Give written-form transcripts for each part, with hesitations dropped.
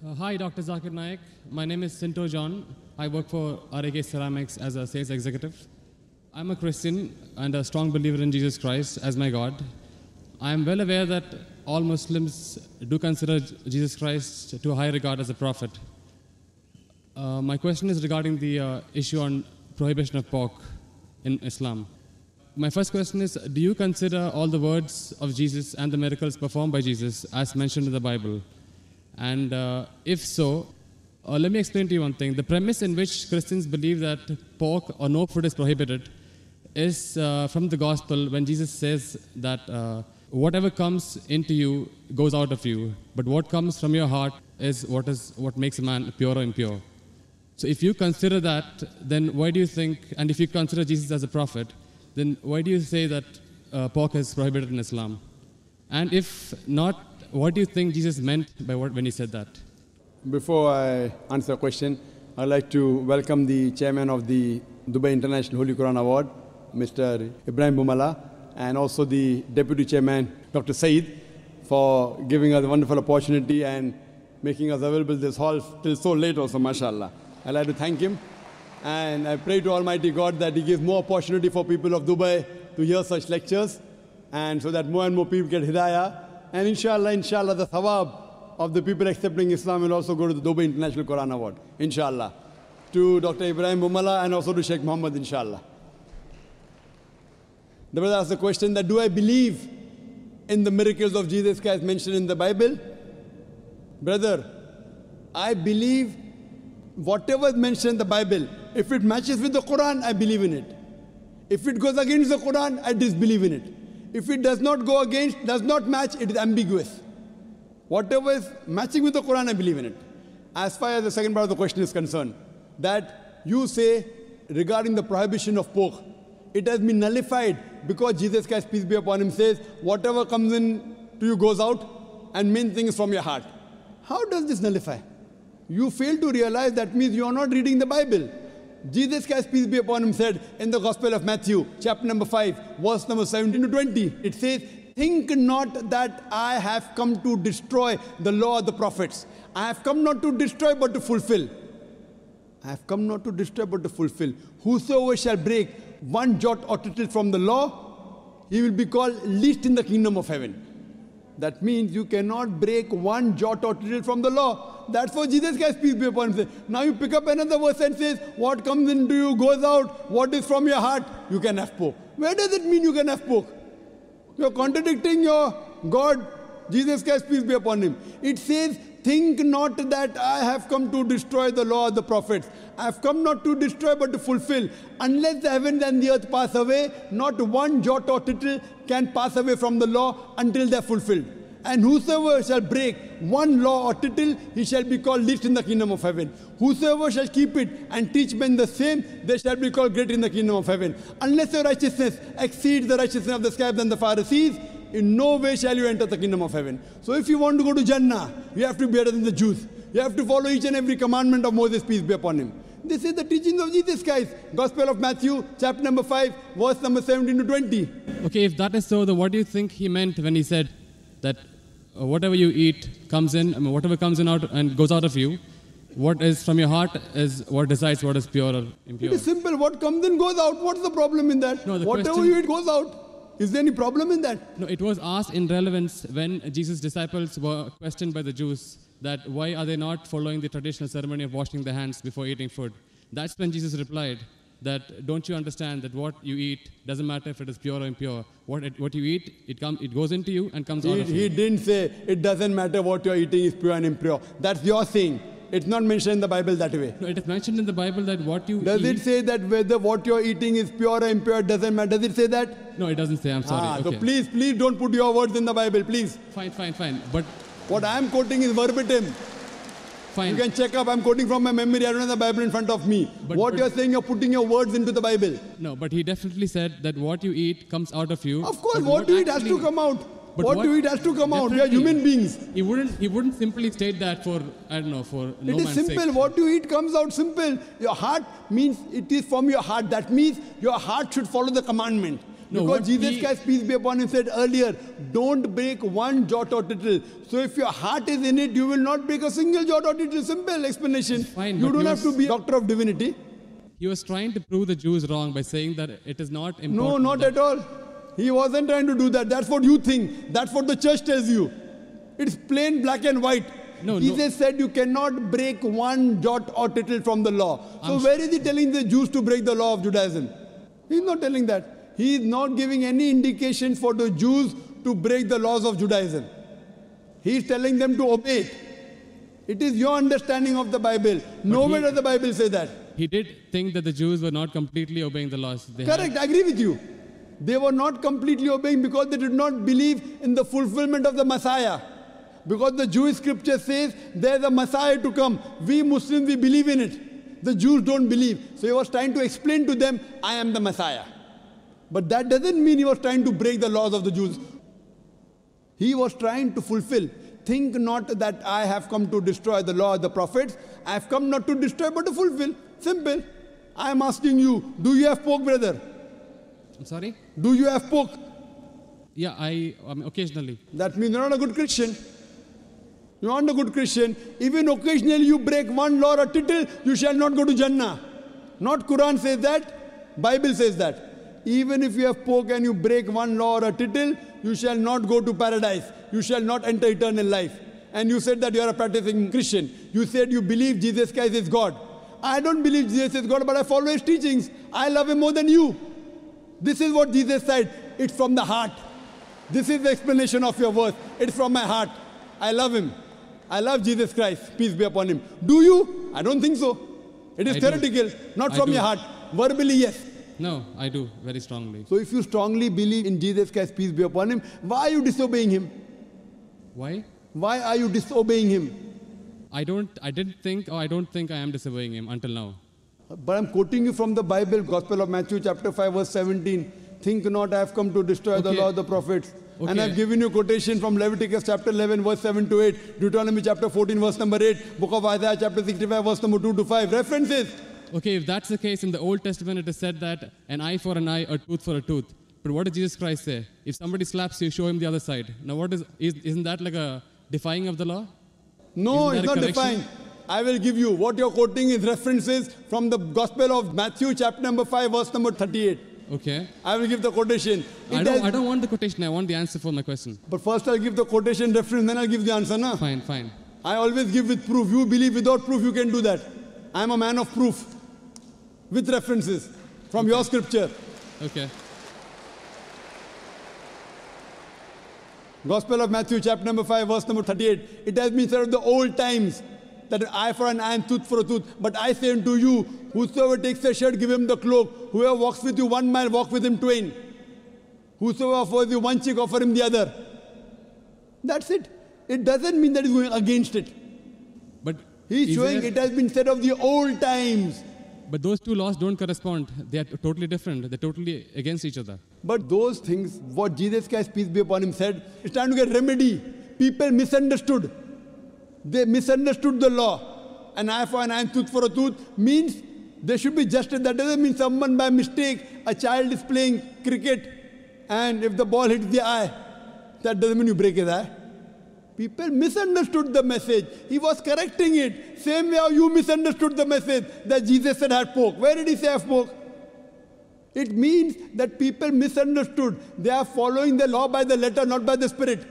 Hi, Dr. Zakir Naik. My name is Sinto John. I work for RAK Ceramics as a sales executive. I'm a Christian and a strong believer in Jesus Christ as my God. I am well aware that all Muslims do consider Jesus Christ to a high regard as a prophet. My question is regarding the issue on prohibition of pork in Islam. My first question is, do you consider all the words of Jesus and the miracles performed by Jesus as mentioned in the Bible? And if so, let me explain to you one thing. The premise in which Christians believe that pork or no food is prohibited is from the gospel when Jesus says that whatever comes into you goes out of you, but what comes from your heart is what makes a man pure or impure. So if you consider that, then why do you think, and if you consider Jesus as a prophet, then why do you say that pork is prohibited in Islam? And if not, what do you think Jesus meant by when he said that? Before I answer the question, I'd like to welcome the chairman of the Dubai International Holy Quran Award, Mr. Ibrahim Bumala, and also the deputy chairman, Dr. Saeed, for giving us a wonderful opportunity and making us available this hall till so late also, mashallah. I'd like to thank him, and I pray to Almighty God that He gives more opportunity for people of Dubai to hear such lectures, and so that more and more people get hidayah. And inshallah, the thawab of the people accepting Islam will also go to the Dubai International Quran Award, inshallah. To Dr. Ibrahim Bumala and also to Sheikh Muhammad, inshallah. The brother asked the question that, do I believe in the miracles of Jesus Christ mentioned in the Bible? Brother, I believe whatever is mentioned in the Bible, if it matches with the Quran, I believe in it. If it goes against the Quran, I disbelieve in it. If it does not go against, does not match, it is ambiguous. Whatever is matching with the Quran, I believe in it. As far as the second part of the question is concerned, that you say regarding the prohibition of pork, it has been nullified because Jesus Christ, peace be upon him, says, whatever comes in to you goes out, and main thing is from your heart. How does this nullify? You fail to realize that means you are not reading the Bible. Jesus Christ, peace be upon him, said in the Gospel of Matthew, chapter number 5, verse number 17 to 20, it says, think not that I have come to destroy the law of the prophets. I have come not to destroy but to fulfill. I have come not to destroy but to fulfill. Whosoever shall break one jot or tittle from the law, he will be called least in the kingdom of heaven. That means you cannot break one jot or tittle from the law. That's what Jesus Christ, peace be upon him, said. Now you pick up another verse and says, what comes into you goes out, what is from your heart, you can have pork. Where does it mean you can have pork? You're contradicting your God, Jesus Christ, peace be upon him. It says, think not that I have come to destroy the law of the prophets. I have come not to destroy but to fulfill. Unless the heavens and the earth pass away, not one jot or tittle can pass away from the law until they are fulfilled. And whosoever shall break one law or tittle, he shall be called least in the kingdom of heaven. Whosoever shall keep it and teach men the same, they shall be called great in the kingdom of heaven. Unless your righteousness exceeds the righteousness of the scribes and the Pharisees, in no way shall you enter the kingdom of heaven. So if you want to go to Jannah, you have to be better than the Jews. You have to follow each and every commandment of Moses, peace be upon him. This is the teachings of Jesus Christ. Gospel of Matthew, chapter number 5, verse number 17 to 20. Okay, if that is so, then what do you think he meant when he said that whatever you eat comes in, whatever comes in out and goes out of you, what is from your heart is what decides what is pure or impure? It is simple. What comes in goes out. What's the problem in that? No, whatever you eat goes out. Is there any problem in that? No, it was asked in relevance when Jesus' disciples were questioned by the Jews that why are they not following the traditional ceremony of washing their hands before eating food. That's when Jesus replied that don't you understand that what you eat doesn't matter if it is pure or impure. What you eat, it goes into you and comes out of you. He didn't say it doesn't matter what you're eating is pure and impure. That's your saying. It's not mentioned in the Bible that way. No, it is mentioned in the Bible that what you Does it say that whether what you're eating is pure or impure doesn't matter? Does it say that? No, it doesn't say. I'm sorry. So please don't put your words in the Bible, please. Fine. But what I'm quoting is verbatim. Fine. You can check up. I'm quoting from my memory. I don't have the Bible in front of me. But you're saying, you're putting your words into the Bible. No, but he definitely said that what you eat comes out of you. Of course, what you eat has to come out. What you eat has to come out. We are human beings. He wouldn't simply state that for, I don't know, for no man's sake. It is simple. What you eat comes out simple. Your heart means it is from your heart. That means your heart should follow the commandment. No, Because what Jesus he- Christ, peace be upon him, said earlier, don't break one jot or tittle. So if your heart is in it, you will not break a single jot or tittle. Simple explanation. Fine, you but don't he have to was- be a doctor of divinity. He was trying to prove the Jews wrong by saying that it is not important. No, not that- at all. He wasn't trying to do that. That's what you think. That's what the church tells you. It's plain black and white. No, Jesus said you cannot break one jot or tittle from the law. So I'm where is he telling the Jews to break the law of Judaism? He's not telling that. He is not giving any indications for the Jews to break the laws of Judaism. He is telling them to obey it. It is your understanding of the Bible. Nowhere does the Bible say that. He did think that the Jews were not completely obeying the laws. They had- Correct, I agree with you. They were not completely obeying because they did not believe in the fulfillment of the Messiah. Because the Jewish scripture says there's a Messiah to come. We Muslims, we believe in it. The Jews don't believe. So he was trying to explain to them, I am the Messiah. But that doesn't mean he was trying to break the laws of the Jews. He was trying to fulfill. Think not that I have come to destroy the law of the prophets. I have come not to destroy but to fulfill. Simple. I am asking you, do you have pork, brother? I'm sorry? Do you have pork? Yeah, I mean, occasionally. That means you're not a good Christian. You're not a good Christian. Even occasionally you break one law or a tittle, you shall not go to Jannah. Not Quran says that, Bible says that. Even if you have pork and you break one law or a tittle, you shall not go to paradise. You shall not enter eternal life. And you said that you are a practicing Christian. You said you believe Jesus Christ is God. I don't believe Jesus is God, but I follow his teachings. I love him more than you. This is what Jesus said. It's from the heart. This is the explanation of your verse. It's from my heart. I love him. I love Jesus Christ. Peace be upon him. Do you? I don't think so. It is I do. theoretical, not I from do. your heart. Verbally, yes. No, I do very strongly. So if you strongly believe in Jesus Christ, peace be upon him, why are you disobeying him? Why? Why are you disobeying him? I don't think I am disobeying him until now. But I'm quoting you from the Bible, Gospel of Matthew chapter 5 verse 17. Think not I have come to destroy the Okay. law of the prophets. And Okay. I've given you quotation from Leviticus chapter 11 verse 7 to 8, Deuteronomy chapter 14 verse number 8, Book of Isaiah chapter 65 verse number 2 to 5. References. Okay, if that's the case, in the Old Testament it is said that an eye for an eye, a tooth for a tooth. But what does Jesus Christ say? If somebody slaps you, show him the other side. Now isn't that like a defying of the law? No, Isn't it's that not a correction? defined. I will give you. What you're quoting is references from the Gospel of Matthew chapter number 5 verse number 38. Okay. I will give the quotation. I It don't, has- I don't want the quotation, I want the answer for my question. But first I'll give the quotation reference, then I'll give the answer. Na? Fine, fine. I always give with proof. You believe without proof, you can do that. I'm a man of proof. With references from your scripture. Okay. Gospel of Matthew chapter number 5 verse number 38. It has been said of the old times that an eye for an eye and tooth for a tooth. But I say unto you, whosoever takes a shirt, give him the cloak. Whoever walks with you 1 mile, walk with him twain. Whosoever offers you one cheek, offer him the other. That's it. It doesn't mean that he's going against it. But He's is showing there- it has been said of the old times. But those two laws don't correspond. They are totally different. They're totally against each other. But those things, what Jesus Christ, peace be upon him, said, it's trying to get remedy. People misunderstood. They misunderstood the law. An eye for an eye and tooth for a tooth means there should be justice. That doesn't mean someone by mistake, a child is playing cricket, and if the ball hits the eye, that doesn't mean you break his eye. People misunderstood the message. He was correcting it. Same way how you misunderstood the message that Jesus said had pork. Where did he say have pork? It means that people misunderstood. They are following the law by the letter, not by the spirit.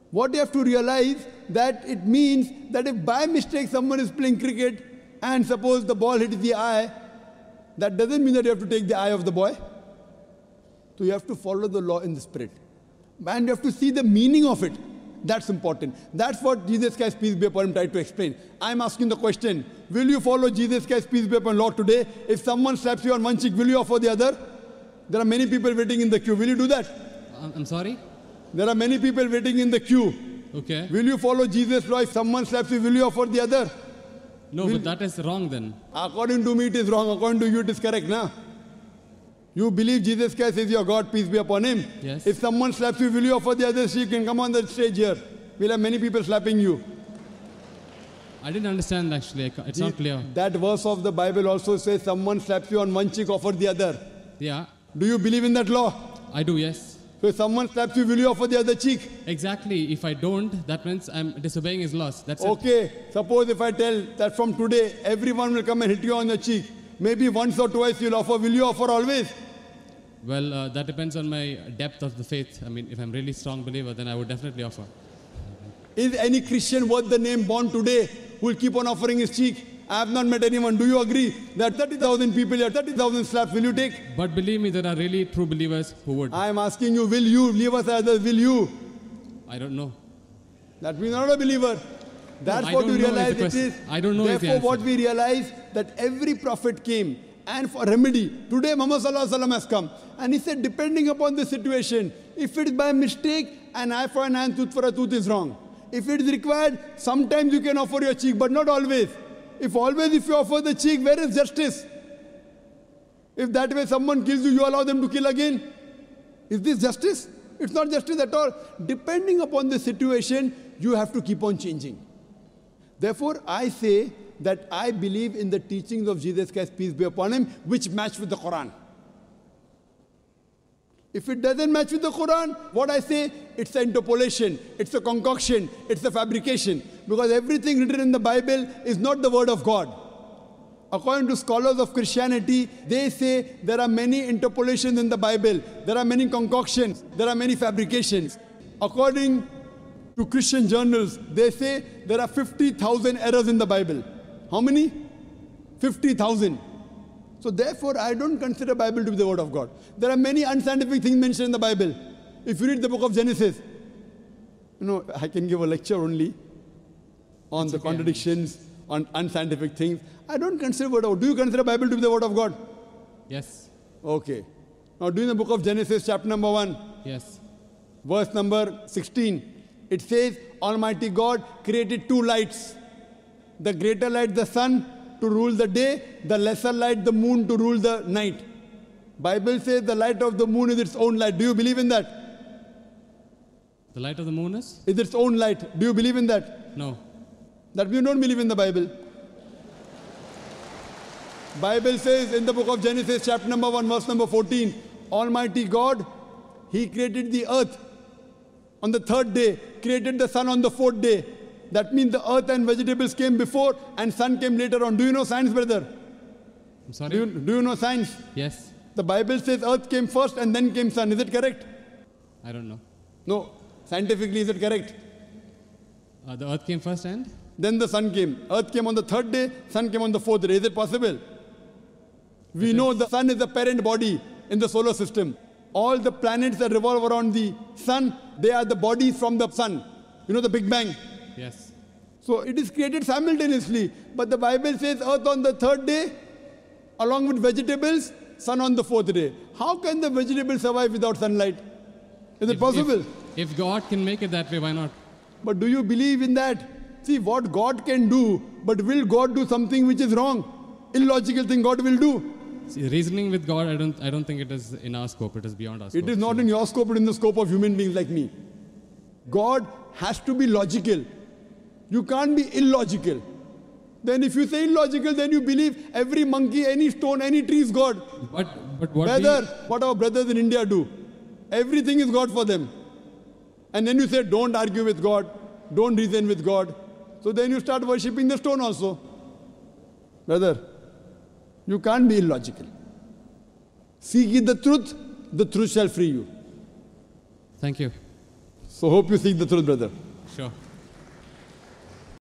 What you have to realize that it means that if by mistake someone is playing cricket and suppose the ball hits the eye, that doesn't mean that you have to take the eye of the boy. So you have to follow the law in the spirit. And you have to see the meaning of it. That's important. That's what Jesus Christ, peace be upon him, tried to explain. I'm asking the question, will you follow Jesus Christ, peace be upon law today? If someone slaps you on one cheek, will you offer the other? There are many people waiting in the queue. Will you do that? I'm sorry? There are many people waiting in the queue. Okay. Will you follow Jesus' law? If someone slaps you, will you offer the other? No, but that is wrong then. According to me, it is wrong. According to you, it is correct, na? You believe Jesus Christ is your God, peace be upon him. Yes. If someone slaps you, will you offer the other? So you can come on the stage here. We'll have many people slapping you. I didn't understand actually. It's not clear. That verse of the Bible also says someone slaps you on one cheek, offer the other. Yeah. Do you believe in that law? I do, yes. So if someone slaps you, will you offer the other cheek? Exactly. If I don't, that means I'm disobeying his laws. That's it. Okay, suppose if I tell that from today, everyone will come and hit you on the cheek. Maybe once or twice you'll offer. Will you offer always? Well, that depends on my depth of the faith. I mean, if I'm really strong believer, then I would definitely offer. Is any Christian worth the name born today who will keep on offering his cheek? I have not met anyone. Do you agree that 30,000 people here, 30,000 slaps, will you take? But believe me, there are really true believers who would. I am asking you, will you? Leave us others, will you? I don't know. That means not a believer. That's I what don't we know is realize the it question. is. I don't know is the Therefore, what answer. we realize that every prophet came and for remedy. Today, Muhammad Sallallahu Alaihi Wasallam has come and he said, depending upon the situation, if it's by mistake, an eye for an eye, tooth for a tooth is wrong. If it is required, sometimes you can offer your cheek, but not always. If you offer the cheek, where is justice? If that way someone kills you, you allow them to kill again. Is this justice? It's not justice at all. Depending upon the situation, you have to keep on changing. Therefore, I say that I believe in the teachings of Jesus Christ, peace be upon him, which match with the Quran. If it doesn't match with the Quran, what I say, it's an interpolation, it's a concoction, it's a fabrication. Because everything written in the Bible is not the word of God. According to scholars of Christianity, they say there are many interpolations in the Bible, there are many concoctions, there are many fabrications. According to Christian journals, they say there are 50,000 errors in the Bible. How many? 50,000. So therefore, I don't consider the Bible to be the word of God. There are many unscientific things mentioned in the Bible. If you read the book of Genesis, I can give a lecture only on the contradictions, on unscientific things. I don't consider word of God. Do you consider the Bible to be the word of God? Yes. Okay. Now, do in the book of Genesis, chapter number 1, Yes. verse number 16, it says, Almighty God created two lights. The greater light, the sun, to rule the day, the lesser light, the moon, to rule the night. Bible says the light of the moon is its own light. Do you believe in that? The light of the moon is? Is its own light. Do you believe in that? No. That you don't believe in the Bible. Bible says in the book of Genesis, chapter number 1, verse number 14, Almighty God, He created the earth on the third day, created the sun on the fourth day. That means the earth and vegetables came before and sun came later on. Do you know science, brother? I'm sorry? Do you know science? Yes. The Bible says earth came first and then came sun. Is it correct? I don't know. No. Scientifically, is it correct? The earth came first and? Then the sun came. Earth came on the third day, sun came on the fourth day. Is it possible? We know the sun is the parent body in the solar system. All the planets that revolve around the sun, they are the bodies from the sun. You know the Big Bang? Yes. So it is created simultaneously. But the Bible says earth on the third day, along with vegetables, sun on the fourth day. How can the vegetables survive without sunlight? Is it possible? If God can make it that way, why not? But do you believe in that? See, what God can do, but will God do something which is wrong? Illogical thing God will do. See, reasoning with God, I don't think it is in our scope. It is beyond our scope. It is not in your scope, but in the scope of human beings like me. God has to be logical. You can't be illogical. Then if you say illogical, then you believe every monkey, any stone, any tree is God. But what What our brothers in India do. Everything is God for them. And then you say, don't argue with God. Don't reason with God. So then you start worshipping the stone also. Brother, you can't be illogical. Seek ye the truth shall free you. Thank you. So hope you seek the truth, brother. Sure.